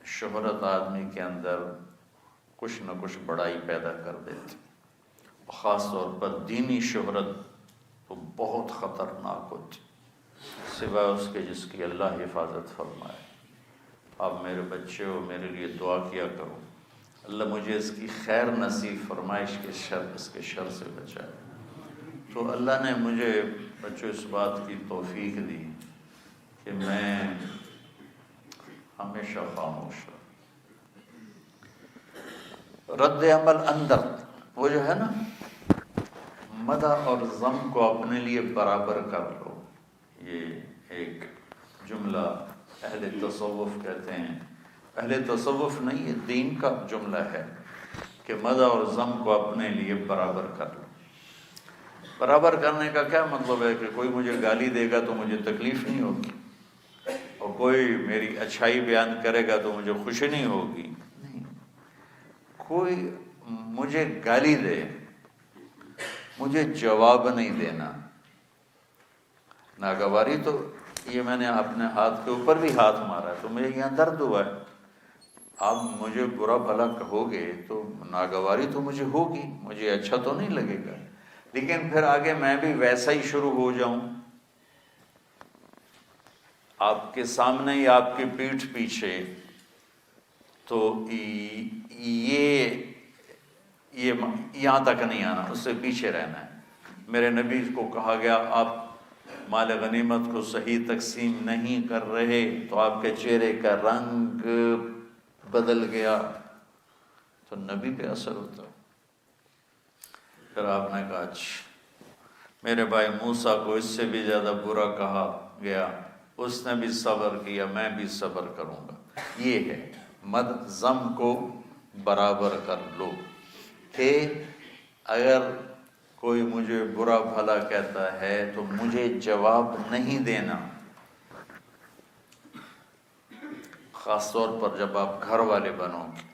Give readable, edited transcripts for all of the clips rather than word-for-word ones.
شہرت آدمی کے اندر کچھ نہ کچھ بڑائی پیدا کر دیتی، خاص طور پر دینی شہرت تو بہت خطرناک ہوتی، سوائے اس کے جس کی اللہ حفاظت فرمائے۔ آپ میرے بچے ہو، میرے لیے دعا کیا کرو، اللہ مجھے اس کی خیر نصیب فرمائے، اس کے شر سے بچائے۔ تو اللہ نے مجھے بچوں اس بات کی توفیق دی کہ میں ہمیشہ خاموش رہوں۔ رد عمل اندر وہ جو ہے نا، مدح اور ذم کو اپنے لیے برابر کر لو، یہ ایک جملہ اہل تصوف کہتے ہیں، اہل تصوف نہیں، یہ دین کا جملہ ہے کہ مدح اور ذم کو اپنے لیے برابر کر لو۔ برابر کرنے کا کیا مطلب ہے کہ کوئی مجھے گالی دے گا تو مجھے تکلیف نہیں ہوگی، اور کوئی میری اچھائی بیان کرے گا تو مجھے خوشی نہیں ہوگی، نہیں۔ کوئی مجھے گالی دے، مجھے جواب نہیں دینا۔ ناگواری تو یہ میں نے اپنے ہاتھ کے اوپر بھی ہاتھ مارا ہے تو مجھے یہاں درد ہوا ہے، آپ مجھے برا بھلا کہو گے تو ناگواری تو مجھے ہوگی، مجھے اچھا تو نہیں لگے گا، لیکن پھر آگے میں بھی ویسا ہی شروع ہو جاؤں آپ کے سامنے یا آپ کی پیٹھ پیچھے، تو یہ یہاں تک نہیں آنا، اس سے پیچھے رہنا ہے۔ میرے نبی کو کہا گیا آپ مال غنیمت کو صحیح تقسیم نہیں کر رہے، تو آپ کے چہرے کا رنگ بدل گیا، تو نبی پہ اثر ہوتا۔ پھر آپ نے کہا اچھا، میرے بھائی موسیٰ کو اس سے بھی زیادہ برا کہا گیا، اس نے بھی صبر کیا، میں بھی صبر کروں گا۔ یہ ہے مدح ذم کو برابر کر لو، کہ اگر کوئی مجھے برا بھلا کہتا ہے تو مجھے جواب نہیں دینا، خاص طور پر جب آپ گھر والے بنو گے،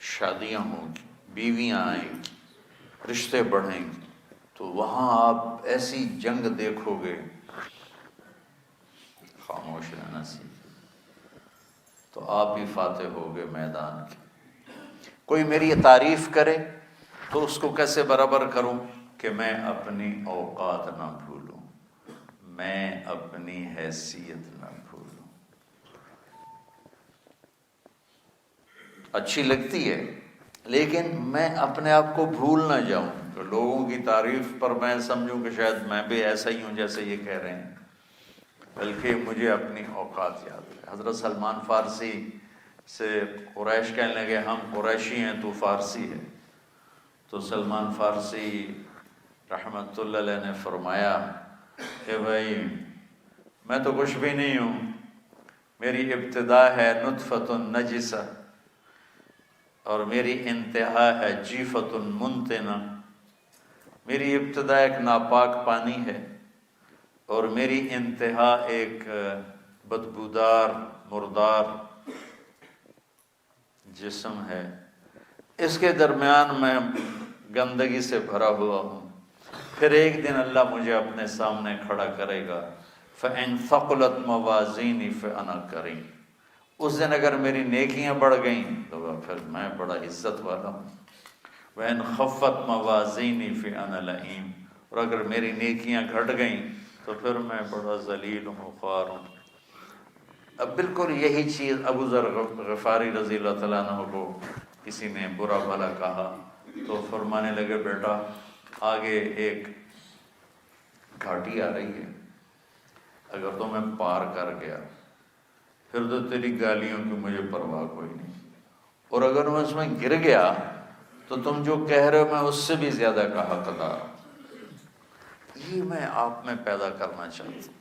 شادیاں ہوں گی، بیویاں آئیں گی، رشتے بڑھیں گے، تو وہاں آپ ایسی جنگ دیکھو گے، خاموش رہنا سیکھیں تو آپ ہی فاتح ہوگے میدان کے۔ کوئی میری تعریف کرے تو اس کو کیسے برابر کروں کہ میں اپنی اوقات نہ بھولوں، میں اپنی حیثیت نہ بھولوں۔ اچھی لگتی ہے لیکن میں اپنے آپ کو بھول نہ جاؤں، تو لوگوں کی تعریف پر میں سمجھوں کہ شاید میں بھی ایسا ہی ہوں جیسے یہ کہہ رہے ہیں، بلکہ مجھے اپنی اوقات یاد ہے۔ حضرت سلمان فارسی سے قریش کہنے لگے ہم قریشی ہیں تو فارسی ہے، تو سلمان فارسی رحمت اللہ علیہ نے فرمایا کہ بھائی میں تو کچھ بھی نہیں ہوں، میری ابتدا ہے نطفۃ نجسہ اور میری انتہا ہے جیفۃ منتنہ۔ میری ابتدا ایک ناپاک پانی ہے اور میری انتہا ایک بدبودار مردار جسم ہے، اس کے درمیان میں گندگی سے بھرا ہوا ہوں۔ پھر ایک دن اللہ مجھے اپنے سامنے کھڑا کرے گا، فَإِن ثَقُلَتْ مَوَازِينِي فَأَنَا كَرِيمٌ۔ اس دن اگر میری نیکیاں بڑھ گئیں تو پھر میں بڑا عزت والا ہوں، وَإِن خَفَّتْ مَوَازِينِي فَأَنَا لَئِيمٌ۔ اور اگر میری نیکیاں گھٹ گئیں تو پھر میں بڑا ذلیل ہوں، خوار ہوں۔ اب بالکل یہی چیز ابو ذر غفاری رضی اللہ تعالیٰ عنہ کو کسی نے برا بھلا کہا تو فرمانے لگے بیٹا آگے ایک گھاٹی آ رہی ہے، اگر تو میں پار کر گیا پھر تو تیری گالیوں کی مجھے پرواہ کوئی نہیں، اور اگر میں اس میں گر گیا تو تم جو کہہ رہے ہو میں اس سے بھی زیادہ کا حقدار۔ یہ میں آپ میں پیدا کرنا چاہتا ہوں